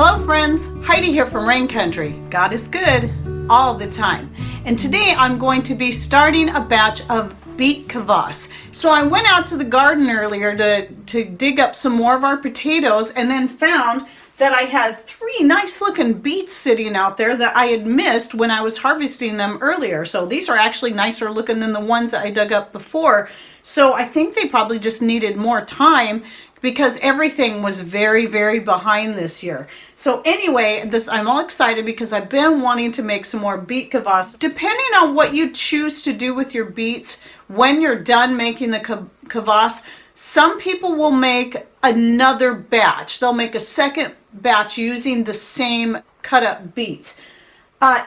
Hello friends, Heidi here from Rain Country. God is good all the time. And today I'm going to be starting a batch of beet kvass. So I went out to the garden earlier to dig up some more of our potatoes and then found that I had 3 nice looking beets sitting out there that I had missed when I was harvesting them earlier. So these are actually nicer looking than the ones that I dug up before. So I think they probably just needed more time because everything was very, very behind this year. So anyway, I'm all excited because I've been wanting to make some more beet kvass. Depending on what you choose to do with your beets, when you're done making the kvass, some people will make another batch. They'll make a second batch using the same cut up beets.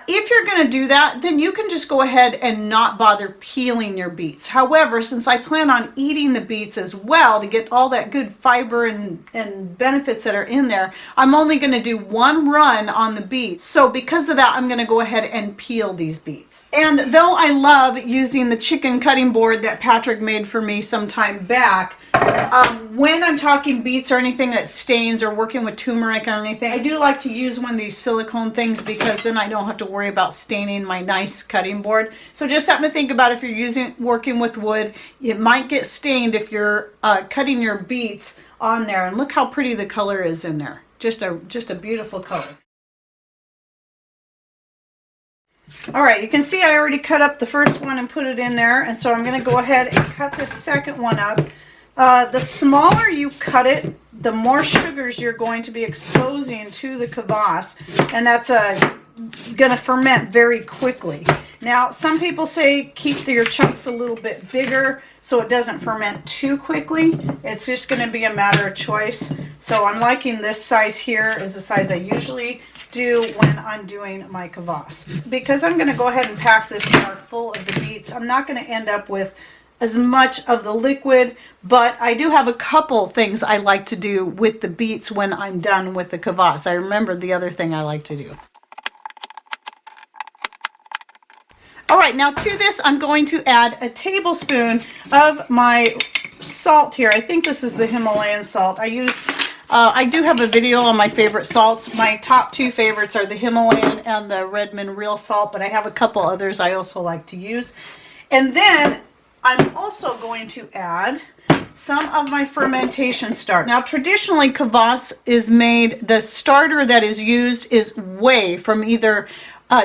If you're going to do that, then you can just go ahead and not bother peeling your beets. However, since I plan on eating the beets as well to get all that good fiber and benefits that are in there, I'm only going to do one run on the beets. So because of that, I'm going to go ahead and peel these beets. And though I love using the chicken cutting board that Patrick made for me some time back, when I'm talking beets or anything that stains or working with turmeric or anything, I do like to use one of these silicone things because then I don't have to worry about staining my nice cutting board. So just something to think about if you're working with wood. It might get stained if you're cutting your beets on there. And look how pretty the color is in there. Just a beautiful color. All right, you can see I already cut up the first one and put it in there. And so I'm going to go ahead and cut the second one up. The smaller you cut it, the more sugars you're going to be exposing to the kvass, and that's going to ferment very quickly. Now, some people say keep your chunks a little bit bigger so it doesn't ferment too quickly. It's just going to be a matter of choice. So I'm liking this size here is the size I usually do when I'm doing my kvass. Because I'm going to go ahead and pack this jar full of the beets, I'm not going to end up with as much of the liquid, but I do have a couple things I like to do with the beets when I'm done with the kvass. I remembered the other thing I like to do. All right, now to this I'm going to add a tablespoon of my salt here. I think this is the Himalayan salt. I do have a video on my favorite salts. My top 2 favorites are the Himalayan and the Redmond real salt, but I have a couple others I also like to use. And then I'm also going to add some of my fermentation starter. Now, traditionally, kvass is made, the starter that is used is whey from either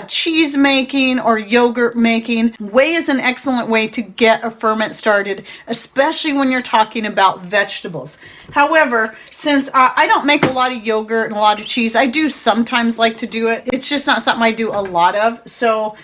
cheese making or yogurt making. Whey is an excellent way to get a ferment started, especially when you're talking about vegetables. However, since I don't make a lot of yogurt and a lot of cheese, I do sometimes like to do it. It's just not something I do a lot of. So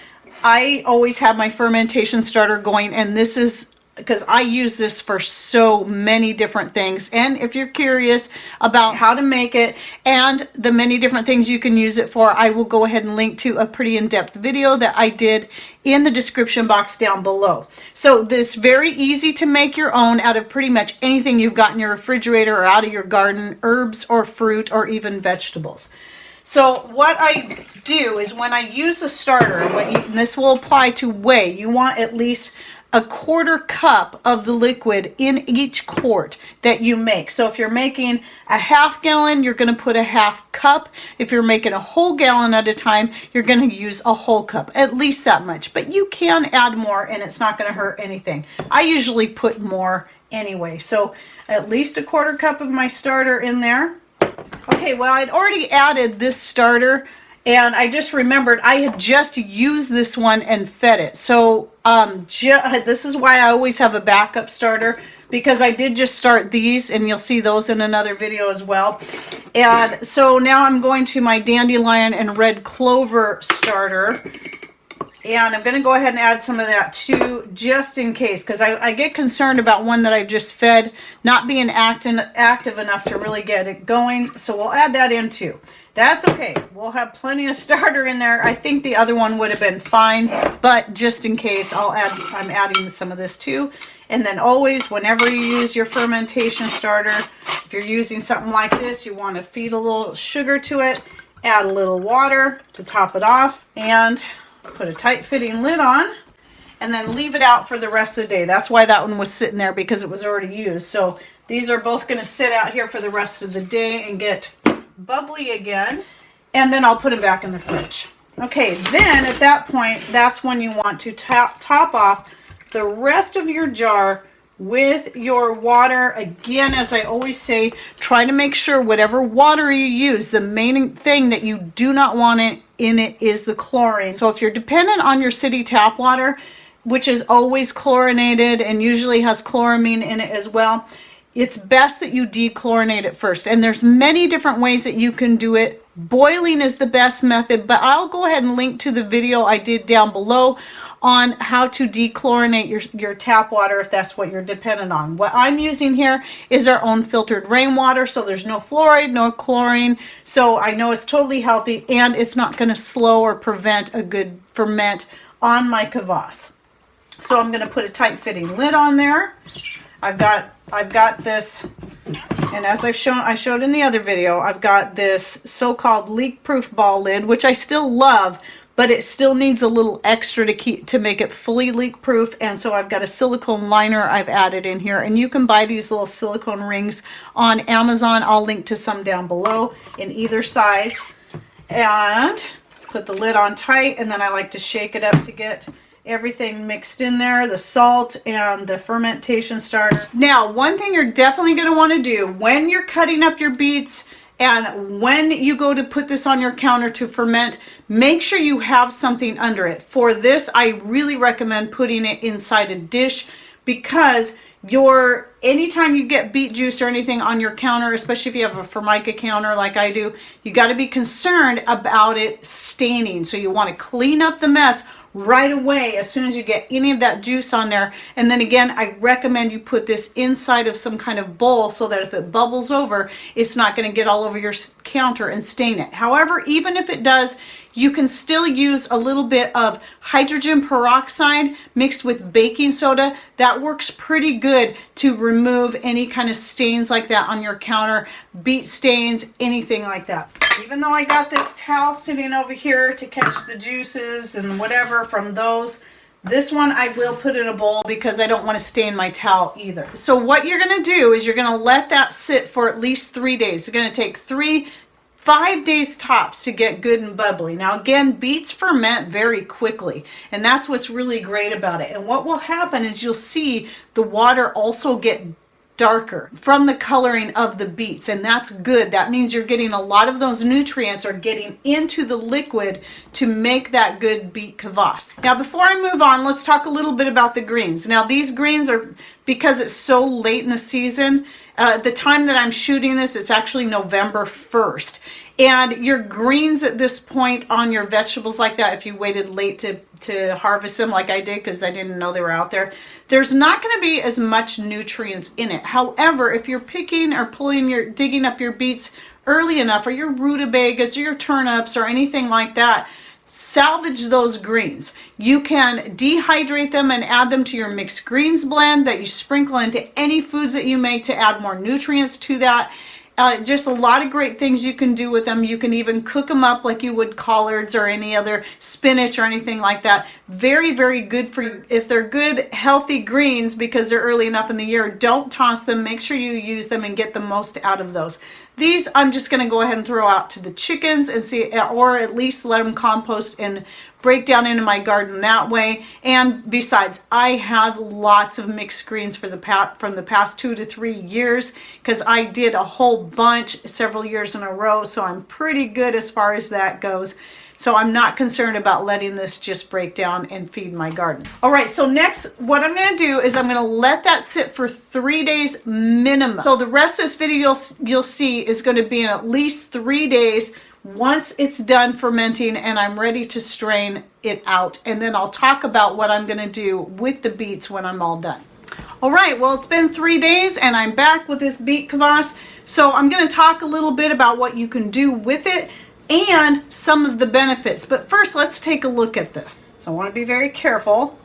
I always have my fermentation starter going, and this is because I use this for so many different things. And if you're curious about how to make it and the many different things you can use it for, I will go ahead and link to a pretty in-depth video that I did in the description box down below. So this very easy to make your own out of pretty much anything you've got in your refrigerator or out of your garden, herbs or fruit or even vegetables. So what I do is when I use a starter, and this will apply to whey, you want at least a 1/4 cup of the liquid in each quart that you make. So if you're making a 1/2 gallon, you're going to put a 1/2 cup. If you're making a whole gallon at a time, you're going to use a whole cup, at least that much. But you can add more and it's not going to hurt anything. I usually put more anyway. So at least a 1/4 cup of my starter in there. Okay, well, I'd already added this starter, and I just remembered I had just used this one and fed it. So this is why I always have a backup starter, because I did just start these, and you'll see those in another video as well. And so now I'm going to my dandelion and red clover starter. And I'm going to go ahead and add some of that too, just in case, because I get concerned about one that I just fed not being active enough to really get it going. So we'll add that in too. That's okay. We'll have plenty of starter in there. I think the other one would have been fine, but just in case, I'm adding some of this too. And then always, whenever you use your fermentation starter, if you're using something like this, you want to feed a little sugar to it, add a little water to top it off, and put a tight fitting lid on, and then leave it out for the rest of the day. That's why that one was sitting there, because it was already used. So these are both going to sit out here for the rest of the day and get bubbly again, and then I'll put them back in the fridge. Okay, then at that point, that's when you want to top off the rest of your jar with your water. Again, as I always say, try to make sure whatever water you use, the main thing that you do not want in it is the chlorine. So if you're dependent on your city tap water, which is always chlorinated and usually has chloramine in it as well, it's best that you dechlorinate it first. And there's many different ways that you can do it. Boiling is the best method, but I'll go ahead and link to the video I did down below on how to dechlorinate your tap water if that's what you're dependent on. What I'm using here is our own filtered rainwater, so there's no fluoride, no chlorine, so I know it's totally healthy and it's not going to slow or prevent a good ferment on my kvass. So I'm going to put a tight fitting lid on there. I've got this, and as I showed in the other video, I've got this so-called leak-proof ball lid, which I still love, but it still needs a little extra to make it fully leak-proof. And so I've got a silicone liner I've added in here, and you can buy these little silicone rings on Amazon. I'll link to some down below in either size. And put the lid on tight, and then I like to shake it up to get everything mixed in there, the salt and the fermentation starter. Now, one thing you're definitely going to want to do when you're cutting up your beets and when you go to put this on your counter to ferment, make sure you have something under it. For this, I really recommend putting it inside a dish, because anytime you get beet juice or anything on your counter, especially if you have a Formica counter like I do, you got to be concerned about it staining. So you want to clean up the mess right away as soon as you get any of that juice on there. And then again, I recommend you put this inside of some kind of bowl so that if it bubbles over, it's not going to get all over your counter and stain it. However, even if it does, you can still use a little bit of hydrogen peroxide mixed with baking soda. That works pretty good to remove any kind of stains like that on your counter, beet stains, anything like that. Even though I got this towel sitting over here to catch the juices and whatever from those, this one I will put in a bowl because I don't want to stain my towel either. So what you're going to do is you're going to let that sit for at least 3 days. It's going to take 5 days tops to get good and bubbly. Now again, beets ferment very quickly, and that's what's really great about it. And what will happen is you'll see the water also get darker from the coloring of the beets, and that's good. That means you're getting a lot of those nutrients are getting into the liquid to make that good beet kvass. Now before I move on, let's talk a little bit about the greens. Now these greens are, because it's so late in the season, the time that I'm shooting this, it's actually November 1st. And your greens at this point on your vegetables like that, if you waited late to harvest them like I did because I didn't know they were out there, there's not going to be as much nutrients in it. However, if you're picking or digging up your beets early enough, or your rutabagas or your turnips or anything like that, salvage those greens. You can dehydrate them and add them to your mixed greens blend that you sprinkle into any foods that you make to add more nutrients to that. Just a lot of great things you can do with them. You can even cook them up like you would collards or any other spinach or anything like that. Very, very good for you. If they're good, healthy greens because they're early enough in the year, don't toss them. Make sure you use them and get the most out of those. These I'm just going to go ahead and throw out to the chickens and see, or at least let them compost and break down into my garden that way. And besides, I have lots of mixed greens from the past 2 to 3 years because I did a whole bunch several years in a row, so I'm pretty good as far as that goes. So I'm not concerned about letting this just break down and feed my garden. All right, so next what I'm going to do is I'm going to let that sit for 3 days minimum. So the rest of this video you'll see is going to be in at least 3 days once it's done fermenting and I'm ready to strain it out. And then I'll talk about what I'm going to do with the beets when I'm all done. All right, well, it's been 3 days and I'm back with this beet kvass. So I'm going to talk a little bit about what you can do with it and some of the benefits. But first, let's take a look at this. So I want to be very careful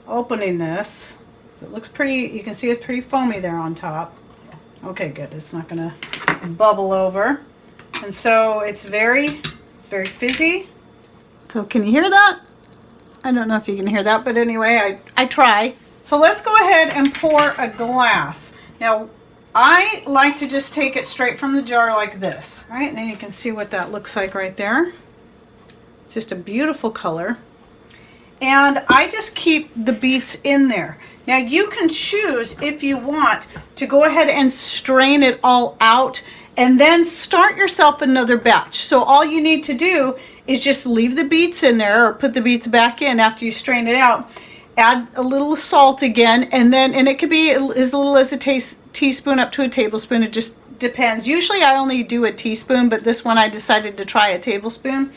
opening this. So it looks pretty, you can see it's pretty foamy there on top. Okay, good. It's not going to bubble over. And so it's very fizzy. So can you hear that? I don't know if you can hear that, but anyway, I try. So let's go ahead and pour a glass. Now, I like to just take it straight from the jar like this. All right, and then you can see what that looks like right there. It's just a beautiful color. And I just keep the beets in there. Now you can choose, if you want, to go ahead and strain it all out and then start yourself another batch. So all you need to do is just leave the beets in there, or put the beets back in after you strain it out. Add a little salt again, and it could be as little as a teaspoon up to a tablespoon. It just depends. Usually I only do a teaspoon, but this one I decided to try a tablespoon.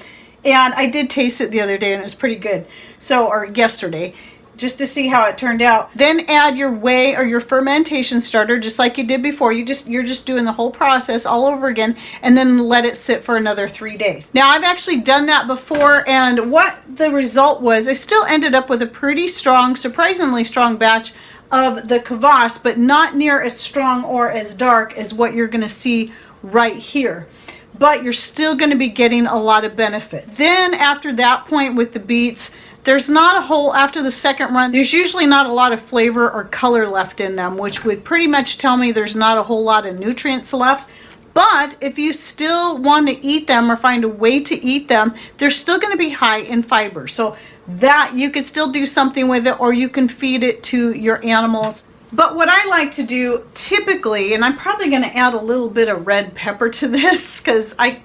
And I did taste it the other day and it was pretty good. So, or yesterday, just to see how it turned out. Then add your whey or your fermentation starter, just like you did before. You're just doing the whole process all over again, and then let it sit for another 3 days. Now I've actually done that before, and what the result was, I still ended up with a pretty strong, surprisingly strong batch of the Kvass, but not near as strong or as dark as what you're gonna see right here. But you're still going to be getting a lot of benefits. Then after that point with the beets, there's not a whole, after the second run, there's usually not a lot of flavor or color left in them, which would pretty much tell me there's not a whole lot of nutrients left. But if you still want to eat them or find a way to eat them, they're still going to be high in fiber. So that you could still do something with it, or you can feed it to your animals. But what I like to do typically, and I'm probably going to add a little bit of red pepper to this because I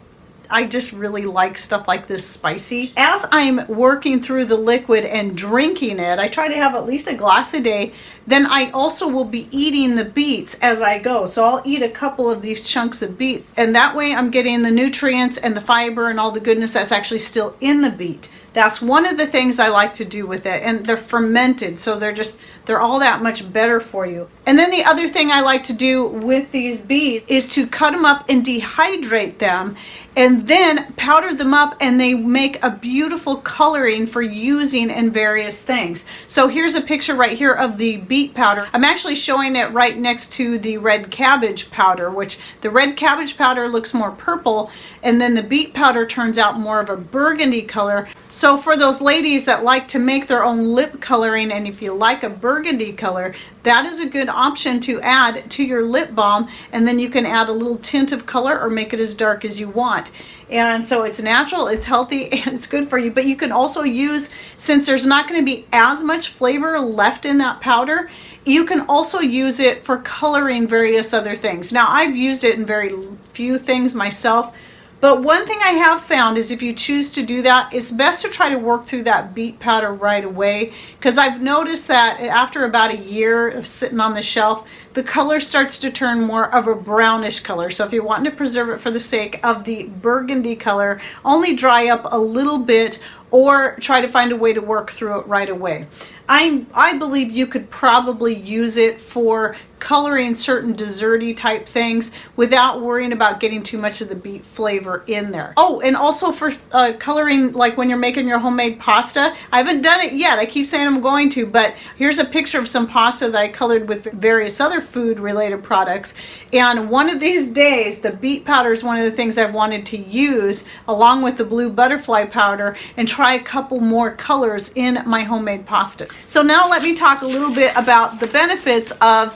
just really like stuff like this spicy. As I'm working through the liquid and drinking it, I try to have at least a glass a day. Then I also will be eating the beets as I go. So I'll eat a couple of these chunks of beets. And that way I'm getting the nutrients and the fiber and all the goodness that's actually still in the beet. That's one of the things I like to do with it. And they're fermented, so they're all that much better for you. And then the other thing I like to do with these beets is to cut them up and dehydrate them, and then powder them up, and they make a beautiful coloring for using in various things. So here's a picture right here of the beet powder. I'm actually showing it right next to the red cabbage powder, which the red cabbage powder looks more purple, and then the beet powder turns out more of a burgundy color. So for those ladies that like to make their own lip coloring, and if you like a burgundy color, that is a good option to add to your lip balm, and then you can add a little tint of color or make it as dark as you want. And so it's natural, it's healthy, and it's good for you. But you can also use, since there's not going to be as much flavor left in that powder, you can also use it for coloring various other things. Now I've used it in very few things myself, but one thing I have found is if you choose to do that, it's best to try to work through that beet powder right away, because I've noticed that after about a year of sitting on the shelf, the color starts to turn more of a brownish color. So if you're wanting to preserve it for the sake of the burgundy color, only dry up a little bit or try to find a way to work through it right away. I believe you could probably use it for coloring certain desserty type things without worrying about getting too much of the beet flavor in there. Oh, and also for coloring, like when you're making your homemade pasta. I haven't done it yet. I keep saying I'm going to, but here's a picture of some pasta that I colored with various other food related products. And one of these days, the beet powder is one of the things I've wanted to use along with the blue butterfly powder, and try a couple more colors in my homemade pasta. So now let me talk a little bit about the benefits of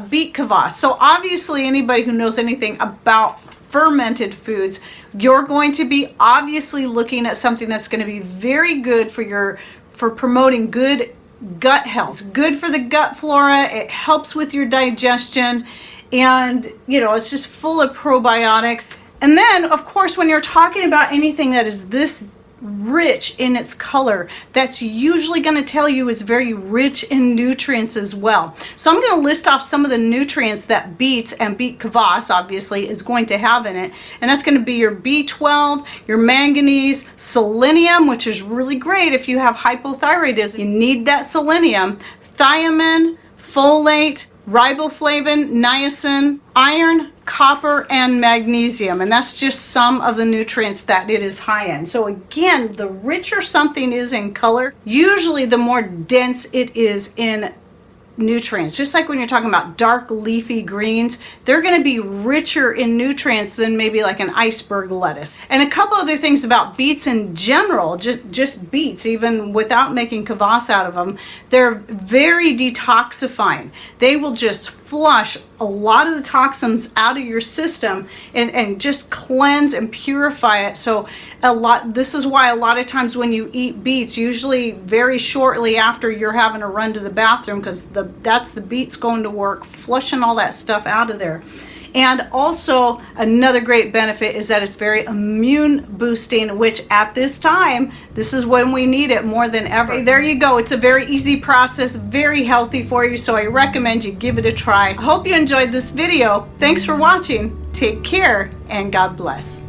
beet Kvass. So obviously anybody who knows anything about fermented foods, you're going to be obviously looking at something that's going to be very good for promoting good gut health. It's good for the gut flora. It helps with your digestion, and it's just full of probiotics. And then of course when you're talking about anything that is this rich in its color, that's usually going to tell you it's very rich in nutrients as well. So I'm going to list off some of the nutrients that beets and beet Kvass obviously is going to have in it, and that's going to be your B12, your manganese, selenium, which is really great if you have hypothyroidism. You need that selenium, thiamine, folate, riboflavin, niacin, iron, copper, and magnesium. And that's just some of the nutrients that it is high in. So again, the richer something is in color, usually the more dense it is in nutrients. Just like when you're talking about dark leafy greens, they're going to be richer in nutrients than maybe like an iceberg lettuce. And a couple other things about beets in general, just beets, even without making kvass out of them, they're very detoxifying. They will just flush a lot of the toxins out of your system and just cleanse and purify it. So this is why a lot of times when you eat beets, usually very shortly after you're having to run to the bathroom, because that's the beets going to work, flushing all that stuff out of there. And also another great benefit is that it's very immune boosting, which at this time, this is when we need it more than ever. Okay, there you go. It's a very easy process, very healthy for you. So I recommend you give it a try. I hope you enjoyed this video. Thanks for watching. Take care and God bless.